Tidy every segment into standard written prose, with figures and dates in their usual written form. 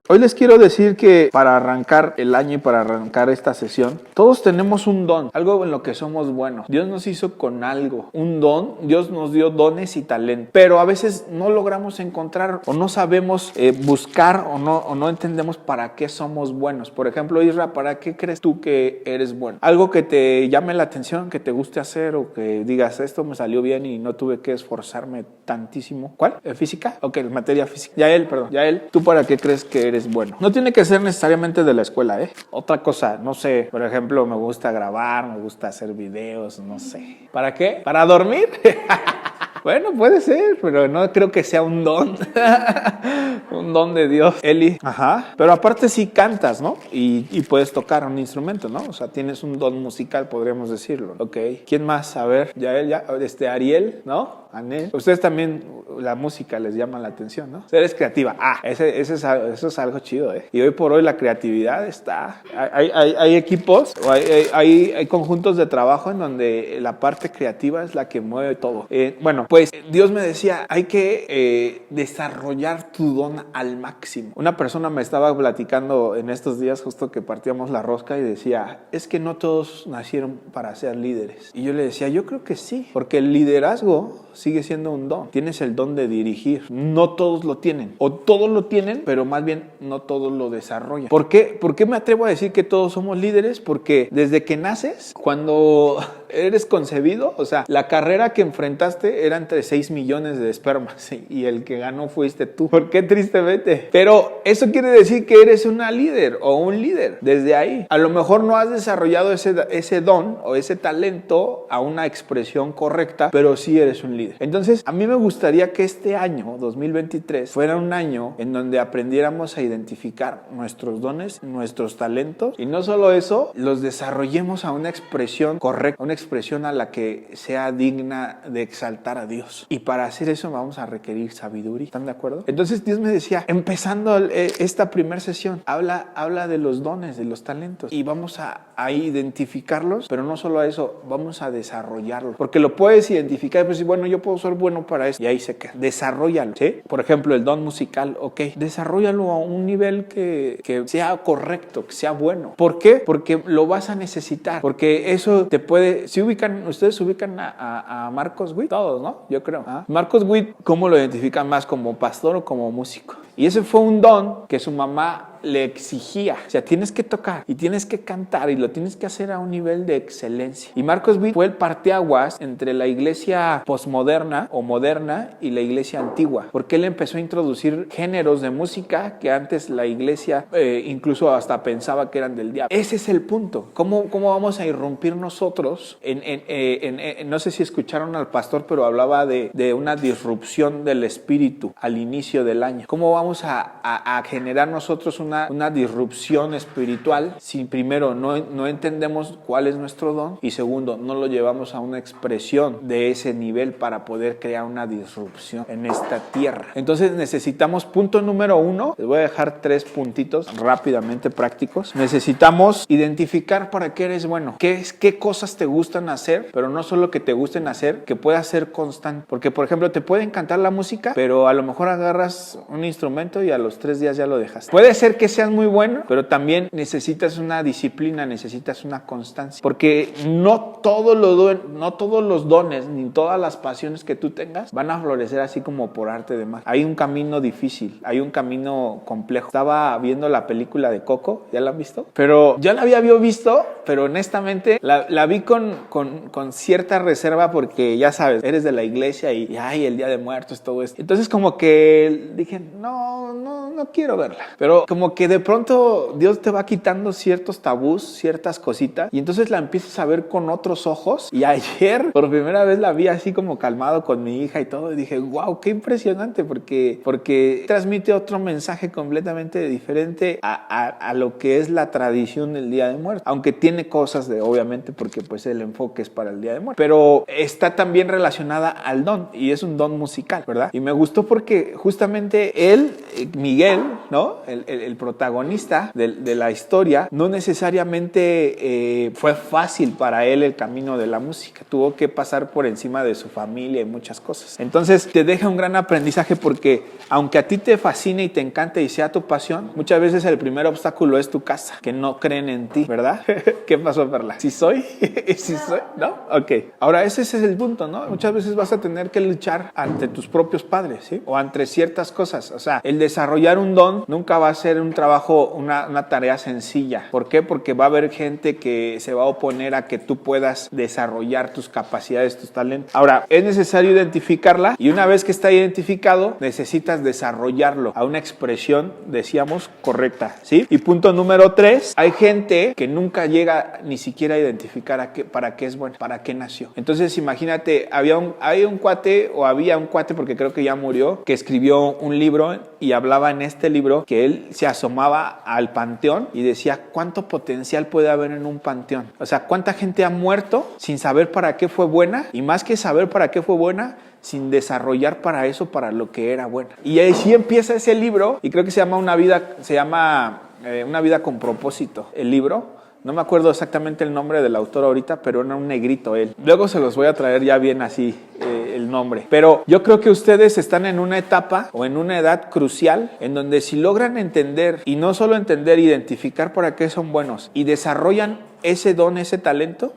Hoy les quiero decir que para arrancar el año y para arrancar esta sesión, todos tenemos un don, algo en lo que somos buenos. Dios nos hizo con algo, un don. Dios nos dio dones y talento, pero a veces no logramos encontrar o no sabemos buscar o no entendemos para qué somos buenos. Por ejemplo, Isra, ¿para qué crees tú que eres bueno? Algo que te llame la atención, que te guste hacer o que digas, esto me salió bien y no tuve que esforzarme tantísimo. ¿Cuál? ¿Física? Ok, materia física. Yael, ¿tú para qué crees que eres bueno? No tiene que ser necesariamente de la escuela, Otra cosa, no sé, por ejemplo, me gusta grabar, me gusta hacer videos, no sé. ¿Para qué? ¿Para dormir? Bueno, puede ser, pero no creo que sea un don. Un don de Dios. Eli. Ajá. Pero aparte sí cantas, ¿no? Y puedes tocar un instrumento, ¿no? O sea, tienes un don musical, podríamos decirlo. Ok. ¿Quién más? A ver, Ariel, ¿no? Anel. Ustedes también la música les llama la atención, ¿no? Eres creativa. Eso es algo chido, Y hoy por hoy la creatividad está... Hay equipos, o hay conjuntos de trabajo en donde la parte creativa es la que mueve todo. Bueno, pues Dios me decía, hay que desarrollar tu don al máximo. Una persona me estaba platicando en estos días, justo que partíamos la rosca, y decía, es que no todos nacieron para ser líderes. Y yo le decía, yo creo que sí, porque el liderazgo sigue siendo un don. Tienes el don de dirigir. No todos lo tienen. O todos lo tienen, pero más bien no todos lo desarrollan. ¿Por qué? ¿Por qué me atrevo a decir que todos somos líderes? Porque desde que naces, cuando eres concebido, o sea, la carrera que enfrentaste era entre 6 millones de espermas y el que ganó fuiste tú. ¿Por qué? Tristemente. Pero eso quiere decir que eres una líder o un líder desde ahí. A lo mejor no has desarrollado ese don o ese talento a una expresión correcta, pero sí eres un líder. Entonces, a mí me gustaría que este año, 2023, fuera un año en donde aprendiéramos a identificar nuestros dones, nuestros talentos, y no solo eso, los desarrollemos a una expresión correcta, una expresión a la que sea digna de exaltar a Dios. Y para hacer eso vamos a requerir sabiduría. ¿Están de acuerdo? Entonces Dios me decía, empezando esta primera sesión, habla de los dones, de los talentos, y vamos a identificarlos, pero no solo a eso, vamos a desarrollarlos, porque lo puedes identificar y pues, bueno, yo puedo ser bueno para eso, y ahí se queda. Desarróllalo, ¿sí? Por ejemplo, el don musical, ok, desarróllalo a un nivel que sea correcto, que sea bueno. ¿Por qué? Porque lo vas a necesitar, porque eso te puede... ustedes ubican a Marcos Witt, todos, ¿no? Yo creo. Marcos Witt, ¿cómo lo identifican más? ¿Como pastor o como músico? Y ese fue un don que su mamá le exigía. O sea, tienes que tocar y tienes que cantar y lo tienes que hacer a un nivel de excelencia. Y Marcos Witt fue el parteaguas entre la iglesia posmoderna o moderna y la iglesia antigua, porque él empezó a introducir géneros de música que antes la iglesia incluso hasta pensaba que eran del diablo. Ese es el punto. ¿Cómo vamos a irrumpir nosotros no sé si escucharon al pastor, pero hablaba de una disrupción del espíritu al inicio del año? ¿Cómo vamos a generar nosotros una disrupción espiritual si primero no entendemos cuál es nuestro don y segundo no lo llevamos a una expresión de ese nivel para poder crear una disrupción en esta tierra? Entonces necesitamos, punto número 1, les voy a dejar 3 puntitos rápidamente prácticos. Necesitamos identificar para qué eres bueno, qué cosas te gustan hacer, pero no solo que te gusten hacer, que puedas ser constante, porque por ejemplo te puede encantar la música, pero a lo mejor agarras un instrumento y a los 3 días ya lo dejas. Puede ser que seas muy bueno, pero también necesitas una disciplina, necesitas una constancia, porque no todos los dones ni todas las pasiones que tú tengas van a florecer así como por arte de magia. Hay un camino difícil, hay un camino complejo. Estaba viendo la película de Coco, ¿ya la han visto? Pero ya la había visto, pero honestamente la vi con cierta reserva porque ya sabes, eres de la iglesia y ay, el Día de Muertos, todo esto. Entonces como que dije, no quiero verla. Pero como que de pronto Dios te va quitando ciertos tabús, ciertas cositas, y entonces la empiezas a ver con otros ojos. Y ayer por primera vez la vi así como calmado con mi hija y todo, y dije, wow, qué impresionante, porque transmite otro mensaje completamente diferente a lo que es la tradición del Día de Muertos, aunque tiene cosas de, obviamente, porque pues el enfoque es para el Día de Muertos, pero está también relacionada al don, y es un don musical, ¿verdad? Y me gustó porque justamente él, Miguel, ¿no? El protagonista de la historia no necesariamente fue fácil para él el camino de la música. Tuvo que pasar por encima de su familia y muchas cosas. Entonces te deja un gran aprendizaje porque aunque a ti te fascine y te encante y sea tu pasión, muchas veces el primer obstáculo es tu casa, que no creen en ti, ¿verdad? ¿Qué pasó, Perla? ¿Sí soy? ¿Sí soy? ¿No? Ok. Ahora ese es el punto, ¿no? Muchas veces vas a tener que luchar ante tus propios padres, ¿sí? O ante ciertas cosas. O sea, el desarrollar un don nunca va a ser un trabajo, una tarea sencilla. ¿Por qué? Porque va a haber gente que se va a oponer a que tú puedas desarrollar tus capacidades, tus talentos. Ahora, es necesario identificarla y una vez que está identificado, necesitas desarrollarlo a una expresión, decíamos, correcta, ¿sí? Y punto número 3, hay gente que nunca llega ni siquiera a identificar para qué es bueno, para qué nació. Entonces, imagínate, había un cuate, porque creo que ya murió, que escribió un libro y hablaba en este libro que él se asomaba al panteón y decía, ¿cuánto potencial puede haber en un panteón? O sea, ¿cuánta gente ha muerto sin saber para qué fue buena? Y más que saber para qué fue buena, sin desarrollar para eso, para lo que era buena. Y ahí sí empieza ese libro, y creo que se llama Una vida con propósito, el libro. No me acuerdo exactamente el nombre del autor ahorita, pero era un negrito él. Luego se los voy a traer ya bien así el nombre. Pero yo creo que ustedes están en una etapa o en una edad crucial en donde si logran entender, y no solo entender, identificar para qué son buenos y desarrollan ese don, ese talento,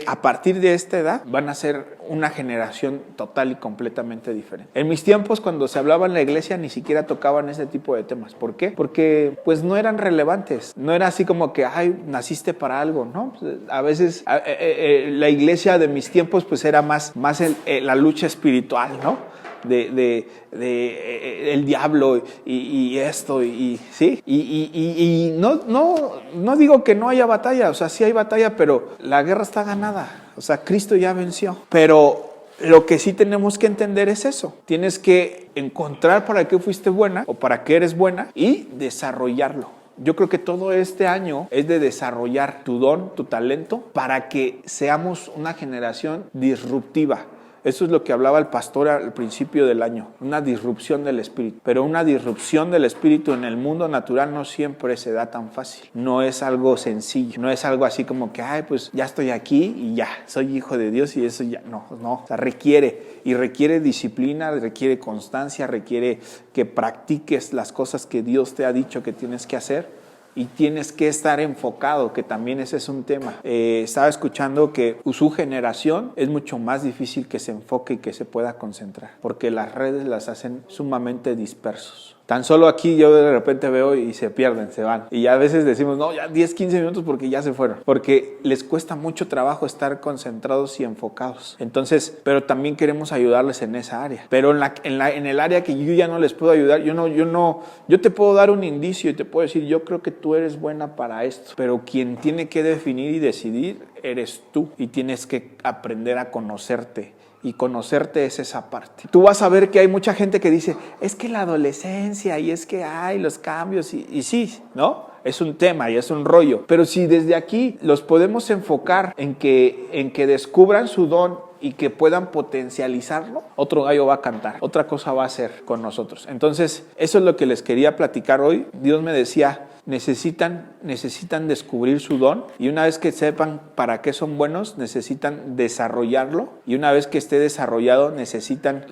a partir de esta edad van a ser una generación total y completamente diferente. En mis tiempos, cuando se hablaba en la iglesia, ni siquiera tocaban ese tipo de temas. ¿Por qué? Porque pues no eran relevantes. No era así como que, ay, naciste para algo, ¿no? A veces la iglesia de mis tiempos pues era más la lucha espiritual, ¿no? El diablo y esto sí y no digo que no haya batalla, o sea, sí hay batalla, pero la guerra está ganada, o sea, Cristo ya venció. Pero lo que sí tenemos que entender es eso, tienes que encontrar para qué fuiste buena o para qué eres buena y desarrollarlo. Yo creo que todo este año es de desarrollar tu don, tu talento, para que seamos una generación disruptiva. Eso es lo que hablaba el pastor al principio del año, una disrupción del espíritu. Pero una disrupción del espíritu en el mundo natural no siempre se da tan fácil. No es algo sencillo, no es algo así como que, ay, pues ya estoy aquí y ya, soy hijo de Dios y eso ya, no. O sea, requiere disciplina, requiere constancia, requiere que practiques las cosas que Dios te ha dicho que tienes que hacer. Y tienes que estar enfocado, que también ese es un tema. Estaba escuchando que su generación es mucho más difícil que se enfoque y que se pueda concentrar, porque las redes las hacen sumamente dispersos. Tan solo aquí yo de repente veo y se pierden, se van. Y a veces decimos, no, ya 10, 15 minutos porque ya se fueron. Porque les cuesta mucho trabajo estar concentrados y enfocados. Entonces, pero también queremos ayudarles en esa área. Pero en el área que yo ya no les puedo ayudar, yo te puedo dar un indicio y te puedo decir, yo creo que tú eres buena para esto. Pero quien tiene que definir y decidir eres tú. Y tienes que aprender a conocerte. Y conocerte es esa parte. Tú vas a ver que hay mucha gente que dice, es que la adolescencia y es que hay los cambios y sí, ¿no? Es un tema y es un rollo. Pero si desde aquí los podemos enfocar en que descubran su don y que puedan potencializarlo, otro gallo va a cantar, otra cosa va a hacer con nosotros. Entonces, eso es lo que les quería platicar hoy. Dios me decía, necesitan descubrir su don y una vez que sepan para qué son buenos, necesitan desarrollarlo y una vez que esté desarrollado, necesitan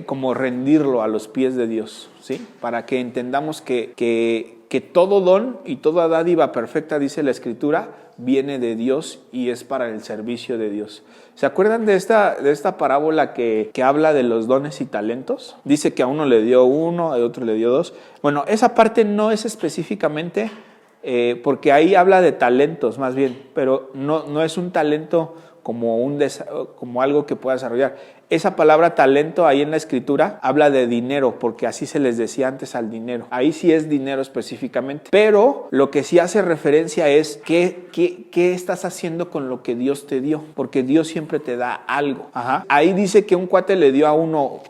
como rendirlo a los pies de Dios, ¿sí? Para que entendamos que todo don y toda dádiva perfecta, dice la Escritura, viene de Dios y es para el servicio de Dios. ¿Se acuerdan de esta parábola que habla de los dones y talentos? Dice que a uno le dio uno, a otro le dio dos. Bueno, esa parte no es específicamente porque ahí habla de talentos más bien, pero no es un talento como algo que pueda desarrollar. Esa palabra talento ahí en la Escritura habla de dinero, porque así se les decía antes al dinero. Ahí sí es dinero específicamente. Pero lo que sí hace referencia es qué estás haciendo con lo que Dios te dio, porque Dios siempre te da algo. Ajá. Ahí dice que un cuate le dio a uno,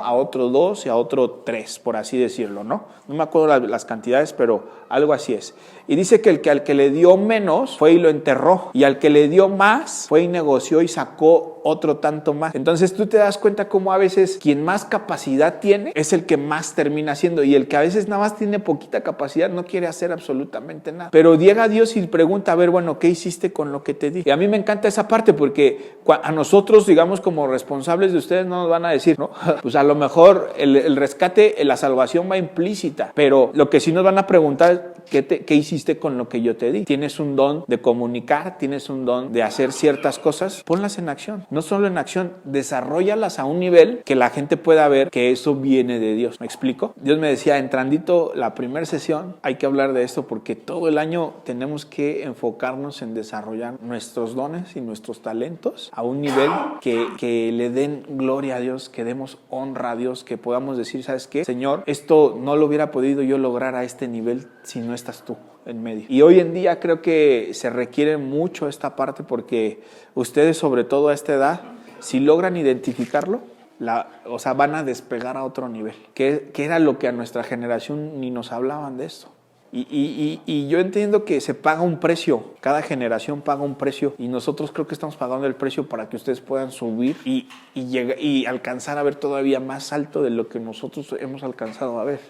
a otro 2 y a otro 3, por así decirlo, ¿no? No me acuerdo las cantidades, pero algo así es. Y dice que al que le dio menos fue y lo enterró, y al que le dio más fue y y negoció y sacó otro tanto más. Entonces tú te das cuenta cómo a veces quien más capacidad tiene es el que más termina haciendo, y el que a veces nada más tiene poquita capacidad no quiere hacer absolutamente nada. Pero llega Dios y pregunta, a ver, bueno, ¿qué hiciste con lo que te di? Y a mí me encanta esa parte, porque a nosotros, digamos, como responsables de ustedes, no nos van a decir, ¿no? Pues a lo mejor el rescate, la salvación va implícita, pero lo que sí nos van a preguntar, ¿qué hiciste con lo que yo te di? Tienes un don de comunicar, tienes un don de hacer ciertas cosas, ponlas en acción. No solo en acción, desarróllalas a un nivel que la gente pueda ver que eso viene de Dios. ¿Me explico? Dios me decía, entrandito la primera sesión, hay que hablar de esto porque todo el año tenemos que enfocarnos en desarrollar nuestros dones y nuestros talentos a un nivel que le den gloria a Dios, que demos honra a Dios, que podamos decir, ¿sabes qué? Señor, esto no lo hubiera podido yo lograr a este nivel si no estás tú en medio. Y hoy en día creo que se requiere mucho esta parte, porque ustedes, sobre todo a esta edad, si logran identificarlo, van a despegar a otro nivel, que era lo que a nuestra generación ni nos hablaban de esto. Y yo entiendo que se paga un precio, cada generación paga un precio, y nosotros creo que estamos pagando el precio para que ustedes puedan subir y alcanzar a ver todavía más alto de lo que nosotros hemos alcanzado a ver,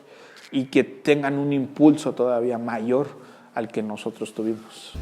y que tengan un impulso todavía mayor al que nosotros tuvimos.